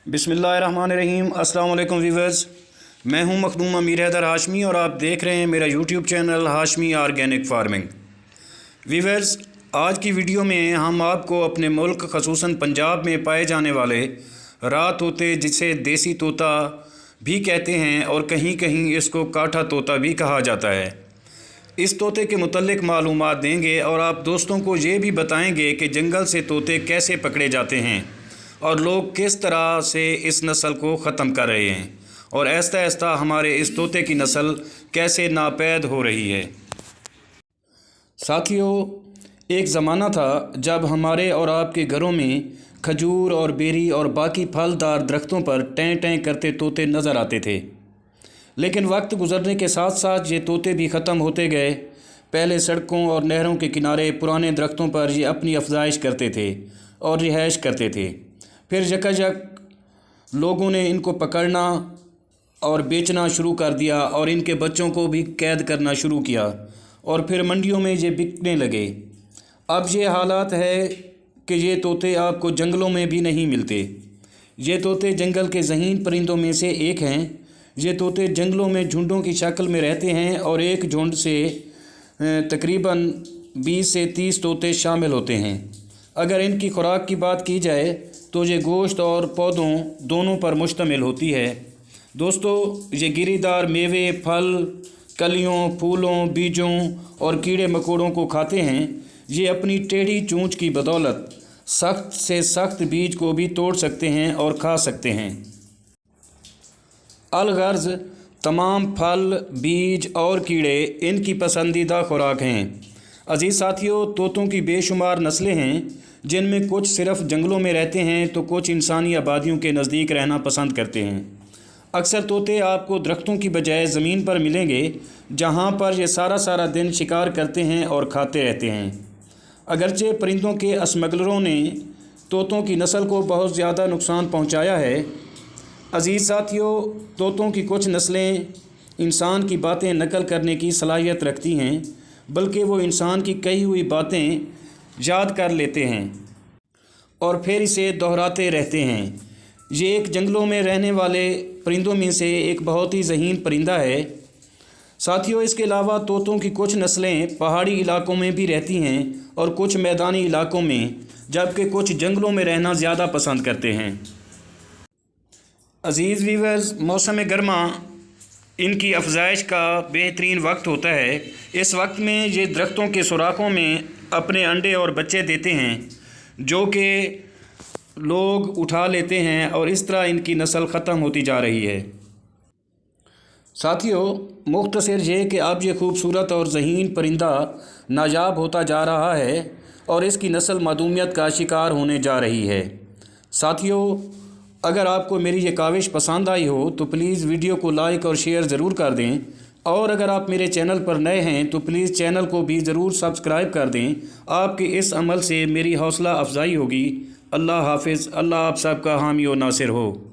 बिस्मिल्लाहिर्रहमानिर्रहीम। अस्सलाम वालेकुम व्यूअर्स, मैं हूं मखदूम अमीर हैदर हाशमी और आप देख रहे हैं मेरा YouTube channel Hashmi organic farming. Viewers, आज की वीडियो में हम आपको अपने मुल्क ख़ुसूसन पंजाब में पाए जाने वाले रात तोते, जिसे देसी तोता भी कहते हैं और कहीं कहीं इसको काठा तोता भी कहा जाता है, इस तोते के मुतल्लिक मालूमात देंगे और आप दोस्तों को ये भी बताएंगे कि जंगल से तोते कैसे पकड़े जाते हैं और लोग किस तरह से इस नस्ल को ख़त्म कर रहे हैं और आहिस्ता आहिस्ता हमारे इस तोते की नस्ल कैसे नापैद हो रही है। साथियों, एक ज़माना था जब हमारे और आपके घरों में खजूर और बेरी और बाकी फलदार दरख्तों पर टें टें करते तोते नज़र आते थे, लेकिन वक्त गुज़रने के साथ साथ ये तोते भी ख़त्म होते गए। पहले सड़कों और नहरों के किनारे पुराने दरख्तों पर ये अपनी अफजाइश करते थे और रिहाइश करते थे। फिर यकजक लोगों ने इनको पकड़ना और बेचना शुरू कर दिया और इनके बच्चों को भी कैद करना शुरू किया और फिर मंडियों में ये बिकने लगे। अब ये हालात है कि ये तोते आपको जंगलों में भी नहीं मिलते। ये तोते जंगल के ज़हीन परिंदों में से एक हैं। ये तोते जंगलों में झुंडों की शक्ल में रहते हैं और एक झुंड से तकरीबन 20 से 30 तोते शामिल होते हैं। अगर इनकी खुराक की बात की जाए तो ये गोश्त और पौधों दोनों पर मुश्तमिल होती है। दोस्तों, ये गिरीदार मेवे, फल, कलियों, फूलों, बीजों और कीड़े मकोड़ों को खाते हैं। ये अपनी टेढ़ी चोंच की बदौलत सख्त से सख्त बीज को भी तोड़ सकते हैं और खा सकते हैं। अलगर्ज तमाम फल, बीज और कीड़े इनकी पसंदीदा खुराक हैं। अजीज़ साथियों, तोतों की बेशुमार नस्लें हैं, जिनमें कुछ सिर्फ़ जंगलों में रहते हैं तो कुछ इंसानी आबादियों के नज़दीक रहना पसंद करते हैं। अक्सर तोते आपको दरख्तों की बजाय ज़मीन पर मिलेंगे, जहाँ पर ये सारा दिन शिकार करते हैं और खाते रहते हैं। अगरचे परिंदों के स्मगलरों ने तोतों की नस्ल को बहुत ज़्यादा नुकसान पहुँचाया है। अजीज़ साथियों, तोतों की कुछ नस्लें इंसान की बातें नकल करने की सलाहियत रखती हैं, बल्कि वो इंसान की कही हुई बातें याद कर लेते हैं और फिर इसे दोहराते रहते हैं। ये एक जंगलों में रहने वाले परिंदों में से एक बहुत ही ज़हीन परिंदा है। साथियों, इसके अलावा तोतों की कुछ नस्लें पहाड़ी इलाकों में भी रहती हैं और कुछ मैदानी इलाकों में, जबकि कुछ जंगलों में रहना ज़्यादा पसंद करते हैं। अज़ीज़ व्यूअर्स, मौसम गर्मा इनकी अफजाइश का बेहतरीन वक्त होता है। इस वक्त में ये दरख्तों के सुराखों में अपने अंडे और बच्चे देते हैं, जो कि लोग उठा लेते हैं और इस तरह इनकी नस्ल ख़त्म होती जा रही है। साथियों, मुख्तसर ये कि अब ये खूबसूरत और ज़हीन परिंदा नायाब होता जा रहा है और इसकी नस्ल मादूमियत का शिकार होने जा रही है। साथियों, अगर आपको मेरी ये काविश पसंद आई हो तो प्लीज़ वीडियो को लाइक और शेयर ज़रूर कर दें, और अगर आप मेरे चैनल पर नए हैं तो प्लीज़ चैनल को भी ज़रूर सब्सक्राइब कर दें। आपके इस अमल से मेरी हौसला अफजाई होगी। अल्लाह हाफिज़। अल्लाह आप सबका हामी और नासिर हो।